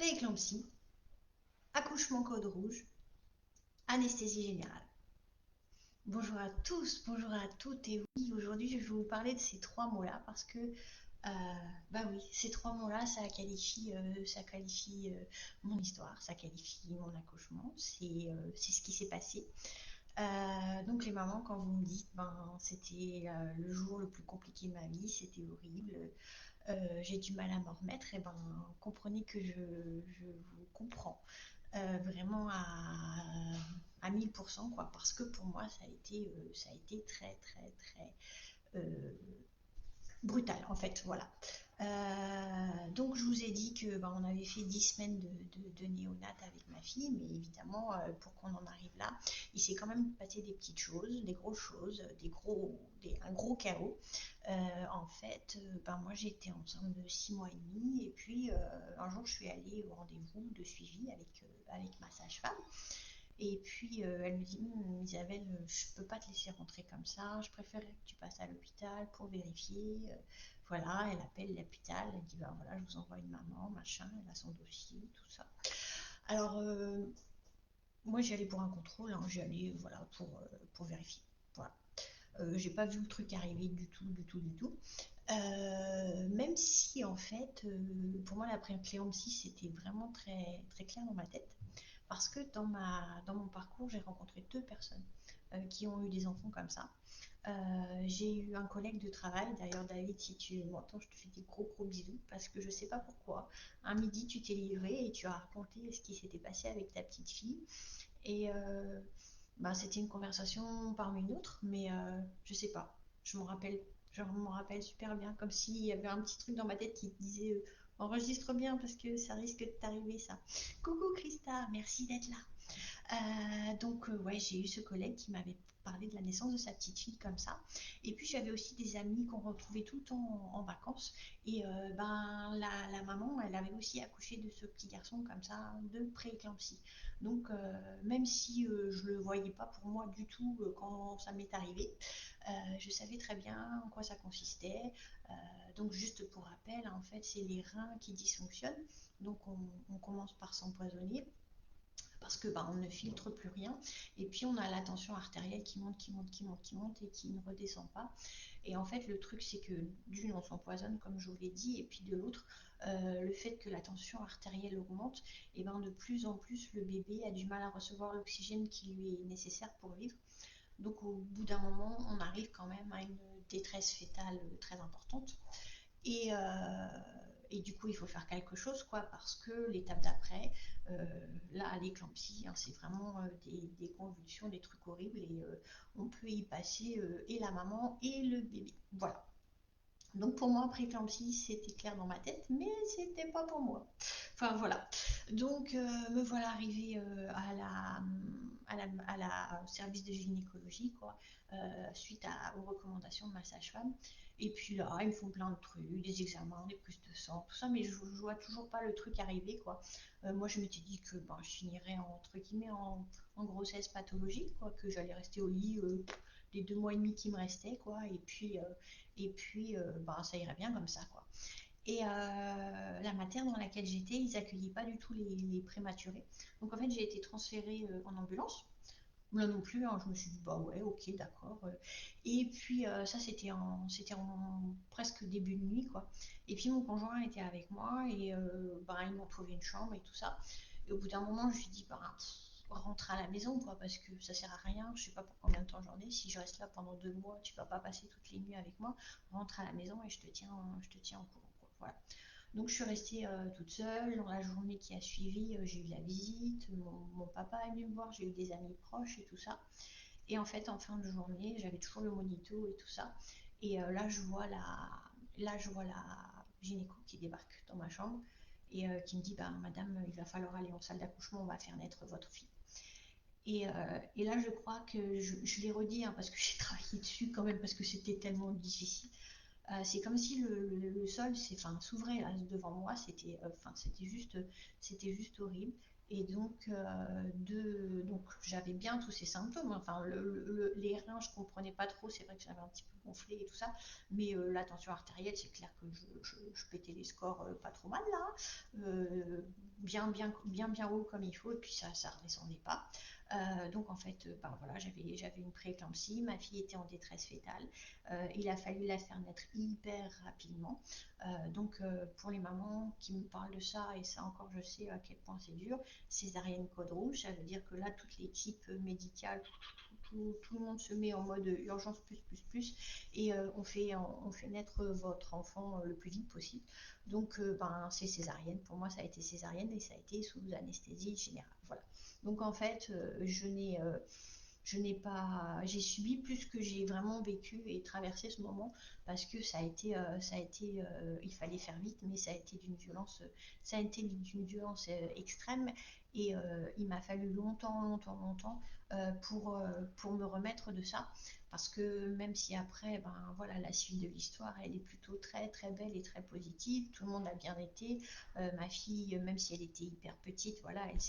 Prééclampsie, accouchement code rouge, anesthésie générale. Bonjour à tous, bonjour à toutes et oui, aujourd'hui je vais vous parler de ces trois mots-là parce que, bah oui, ces trois mots-là, ça qualifie mon histoire, ça qualifie mon accouchement, c'est ce qui s'est passé. Donc les mamans, quand vous me dites, ben c'était le jour le plus compliqué de ma vie, c'était horrible, j'ai du mal à m'en remettre, et ben comprenez que je vous comprends vraiment à 1000%, quoi, parce que pour moi, ça a été très, très, très euh, brutal, en fait, voilà. Donc, je vous ai dit que bah, on avait fait 10 semaines de néonat avec ma fille, mais évidemment, pour qu'on en arrive là, il s'est quand même passé des petites choses, des grosses choses, un gros chaos. En fait, ben, moi j'étais enceinte de 6 mois et demi, et puis un jour je suis allée au rendez-vous de suivi avec ma sage-femme. Et puis elle me dit: Isabelle, je peux pas te laisser rentrer comme ça, je préférerais que tu passes à l'hôpital pour vérifier. Voilà, elle appelle l'hôpital, elle dit: ben voilà, je vous envoie une maman, machin, elle a son dossier, tout ça. Alors, moi j'y allais pour un contrôle, hein, j'y allais voilà, pour vérifier. Voilà. J'ai pas vu le truc arriver du tout, du tout, du tout. Même si en fait, pour moi la prééclampsie c'était vraiment très, très clair dans ma tête. Parce que dans mon parcours, j'ai rencontré deux personnes qui ont eu des enfants comme ça. J'ai eu un collègue de travail, d'ailleurs David, si tu m'entends, je te fais des gros gros bisous, parce que je sais pas pourquoi. Un midi, tu t'es livré et tu as raconté ce qui s'était passé avec ta petite fille. Et bah, c'était une conversation parmi une autre, mais je sais pas, je m'en rappelle, je m'en rappelle super bien, comme s'il y avait un petit truc dans ma tête qui disait enregistre bien parce que ça risque de t'arriver ça. Coucou Christa, merci d'être là. Donc, ouais, j'ai eu ce collègue qui m'avait parlé de la naissance de sa petite fille comme ça. Et puis j'avais aussi des amis qu'on retrouvait tout le temps en vacances. Et ben la maman, elle avait aussi accouché de ce petit garçon comme ça, de prééclampsie. Donc même si je le voyais pas pour moi du tout quand ça m'est arrivé, je savais très bien en quoi ça consistait. Euh, donc juste pour rappel, en fait, c'est les reins qui dysfonctionnent. Donc on commence par s'empoisonner parce que bah, on ne filtre plus rien. Et puis on a la tension artérielle qui monte, qui monte, qui monte, qui monte et qui ne redescend pas. Et en fait, le truc, c'est que d'une, on s'empoisonne, comme je vous l'ai dit, et puis de l'autre, le fait que la tension artérielle augmente, et ben de plus en plus, le bébé a du mal à recevoir l'oxygène qui lui est nécessaire pour vivre. Donc au bout d'un moment, on arrive quand même à une détresse fétale très importante. Et, euh, et du coup, il faut faire quelque chose, quoi, parce que l'étape d'après, euh, là, l'éclampsie, hein, c'est vraiment des convulsions, des trucs horribles, et on peut y passer et la maman et le bébé. Voilà. Donc pour moi, préclampsie, c'était clair dans ma tête, mais c'était pas pour moi. Enfin voilà. Donc me voilà arrivée au service de gynécologie, quoi, aux recommandations de ma sage-femme. Et puis là, ils me font plein de trucs, des examens, des prises de sang, tout ça, mais je vois toujours pas le truc arriver, quoi. Moi, je m'étais dit que ben, je finirais entre guillemets en grossesse pathologique, quoi, que j'allais rester au lit les 2 mois et demi qui me restaient, quoi, et puis bah, ça irait bien comme ça, quoi. Et la matière dans laquelle j'étais, ils accueillaient pas du tout les prématurés. Donc en fait, j'ai été transférée en ambulance. Là non plus, hein, je me suis dit, bah ouais, ok, d'accord. Et puis ça, c'était en presque début de nuit, quoi. Et puis mon conjoint était avec moi et bah, ils m'ont trouvé une chambre et tout ça. Et au bout d'un moment, je lui ai dit, bah, rentre à la maison, quoi, parce que ça sert à rien. Je sais pas pour combien de temps j'en ai. Si je reste là pendant 2 mois, tu vas pas passer toutes les nuits avec moi. Rentre à la maison et je te tiens au courant, quoi. Voilà. Donc je suis restée toute seule. Dans la journée qui a suivi, j'ai eu la visite, mon papa est venu me voir, j'ai eu des amis proches et tout ça. Et en fait, en fin de journée, j'avais toujours le monito et tout ça. Et là, je vois la gynéco qui débarque dans ma chambre et qui me dit, bah, Madame, il va falloir aller en salle d'accouchement, on va faire naître votre fille. Et là, je crois que je l'ai redit, hein, parce que j'ai travaillé dessus quand même, parce que c'était tellement difficile. C'est comme si le sol s'ouvrait là, devant moi, c'était juste horrible. Et donc j'avais bien tous ces symptômes. Enfin, les reins, je comprenais pas trop. C'est vrai que j'avais un petit peu gonflé et tout ça. Mais la tension artérielle, c'est clair que je pétais les scores pas trop mal là. Bien haut comme il faut. Et puis ça redescendait pas. Donc en fait, ben voilà, j'avais une prééclampsie. Ma fille était en détresse fétale. Il a fallu la faire naître hyper rapidement. Donc pour les mamans qui me parlent de ça, et ça encore, je sais à quel point c'est dur, césarienne code rouge, ça veut dire que là, toutes les types médicales, tout le monde se met en mode urgence plus, et on fait naître votre enfant le plus vite possible. Donc ben, c'est césarienne. Pour moi, ça a été césarienne et ça a été sous anesthésie générale. Voilà. Donc en fait, j'ai subi plus que j'ai vraiment vécu et traversé ce moment parce que il fallait faire vite, mais ça a été d'une violence extrême et il m'a fallu longtemps pour me remettre de ça. Parce que même si après, ben voilà, la suite de l'histoire, elle est plutôt très belle et très positive. Tout le monde a bien été. Ma fille, même si elle était hyper petite, voilà, elle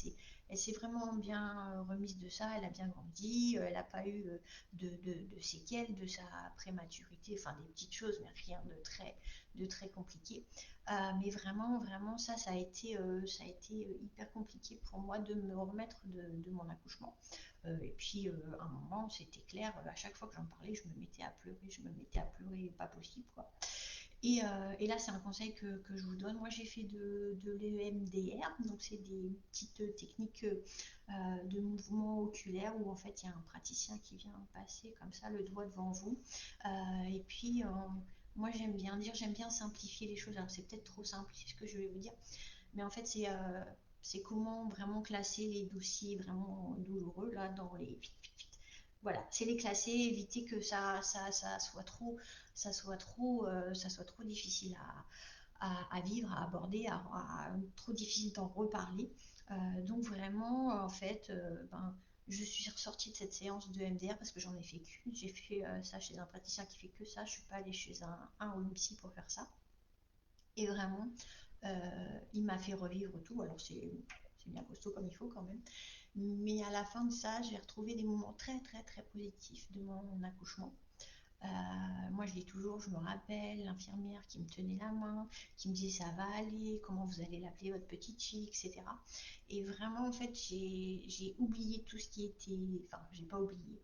s'est vraiment bien remise de ça, elle a bien grandi, elle n'a pas eu de séquelles de sa prématurité, enfin des petites choses, mais rien de très compliqué. Mais vraiment, ça a été hyper compliqué pour moi de me remettre de mon accouchement. Et puis, à un moment, c'était clair, à chaque fois que j'en parlais, je me mettais à pleurer, pas possible, quoi. Et là, c'est un conseil que je vous donne. Moi, j'ai fait de l'EMDR, donc c'est des petites techniques de mouvement oculaire où en fait il y a un praticien qui vient passer comme ça le doigt devant vous. Et puis, moi, j'aime bien simplifier les choses. Alors, c'est peut-être trop simple, c'est ce que je vais vous dire, mais en fait, c'est comment vraiment classer les dossiers vraiment douloureux là dans les. Voilà, c'est les classer, éviter que ça soit trop difficile à vivre, à aborder, trop difficile d'en reparler. Donc vraiment, en fait, ben, je suis ressortie de cette séance de MDR parce que j'en ai fait qu'une. J'ai fait ça chez un praticien qui fait que ça. Je suis pas allée chez un ou une psy pour faire ça. Et vraiment, il m'a fait revivre tout. Alors c'est bien costaud comme il faut quand même. Mais à la fin de ça, j'ai retrouvé des moments très positifs de mon accouchement. Euh, Moi, je dis toujours, je me rappelle l'infirmière qui me tenait la main, qui me disait ça va aller, comment vous allez l'appeler votre petite fille, etc. Et vraiment, en fait, j'ai oublié tout ce qui était, enfin, j'ai pas oublié,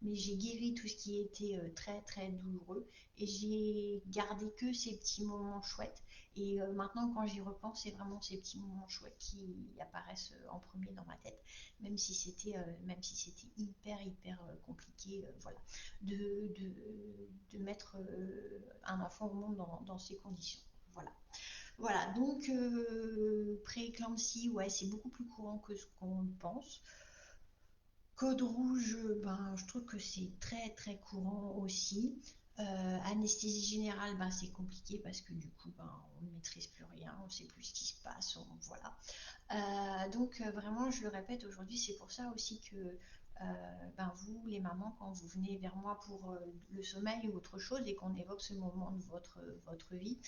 mais j'ai guéri tout ce qui était très douloureux et j'ai gardé que ces petits moments chouettes. Et maintenant, quand j'y repense, c'est vraiment ces petits moments chouettes qui apparaissent en premier dans ma tête, même si c'était hyper compliqué, voilà, de mettre un enfant au monde dans ces conditions. Voilà. Voilà, donc prééclampsie, ouais, c'est beaucoup plus courant que ce qu'on pense. Code rouge, ben, je trouve que c'est très courant aussi. Anesthésie générale, ben, c'est compliqué parce que du coup, ben, on ne maîtrise plus rien, on ne sait plus ce qui se passe, voilà. Donc vraiment, je le répète aujourd'hui, c'est pour ça aussi que ben, vous, les mamans, quand vous venez vers moi pour le sommeil ou autre chose et qu'on évoque ce moment de votre vie,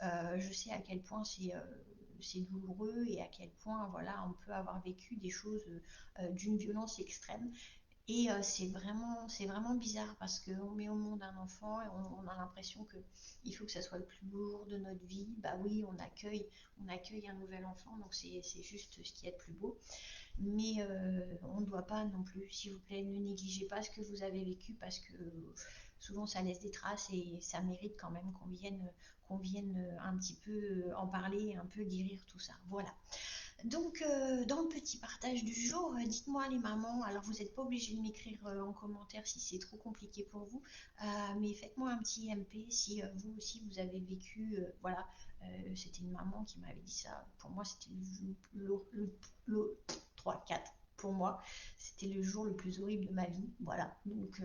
je sais à quel point c'est douloureux et à quel point voilà, on peut avoir vécu des choses d'une violence extrême. Et c'est vraiment bizarre parce qu'on met au monde un enfant et on a l'impression que il faut que ça soit le plus beau jour de notre vie. Bah oui, on accueille un nouvel enfant, donc c'est juste ce qui est le plus beau. Mais on ne doit pas non plus, s'il vous plaît, ne négligez pas ce que vous avez vécu parce que souvent ça laisse des traces et ça mérite quand même qu'on vienne un petit peu en parler et un peu guérir tout ça. Voilà. Donc, dans le petit partage du jour, dites-moi les mamans, alors vous n'êtes pas obligé de m'écrire en commentaire si c'est trop compliqué pour vous, mais faites-moi un petit MP si vous aussi vous avez vécu, voilà, c'était une maman qui m'avait dit ça, pour moi c'était le 3-4, pour moi c'était le jour le plus horrible de ma vie, voilà, donc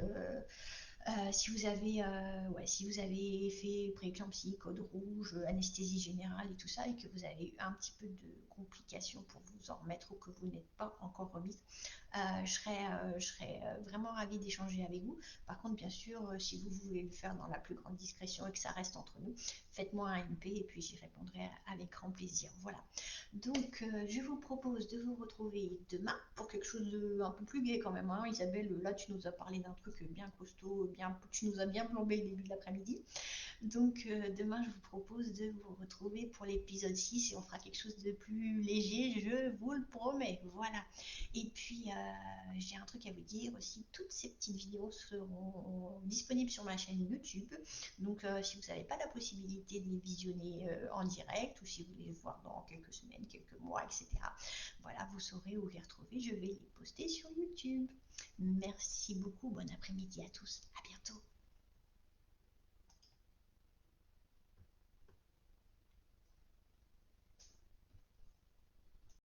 si vous avez fait prééclampsie, code rouge, anesthésie générale et tout ça, et que vous avez eu un petit peu de complications pour vous en remettre ou que vous n'êtes pas encore remise, Je serais vraiment ravie d'échanger avec vous. Par contre, bien sûr, si vous voulez le faire dans la plus grande discrétion et que ça reste entre nous, faites-moi un MP et puis j'y répondrai avec grand plaisir. Voilà. Donc, je vous propose de vous retrouver demain pour quelque chose de un peu plus gai quand même, hein. Isabelle, là, tu nous as parlé d'un truc bien costaud, bien, tu nous as bien plombé le début de l'après-midi. Donc, demain, je vous propose de vous retrouver pour l'épisode 6 et on fera quelque chose de plus léger, je vous le promets. Voilà. Et puis, j'ai un truc à vous dire aussi, toutes ces petites vidéos seront disponibles sur ma chaîne YouTube. Donc, si vous n'avez pas la possibilité de les visionner en direct ou si vous voulez les voir dans quelques semaines, quelques mois, etc., voilà, vous saurez où les retrouver. Je vais les poster sur YouTube. Merci beaucoup. Bon après-midi à tous. À bientôt.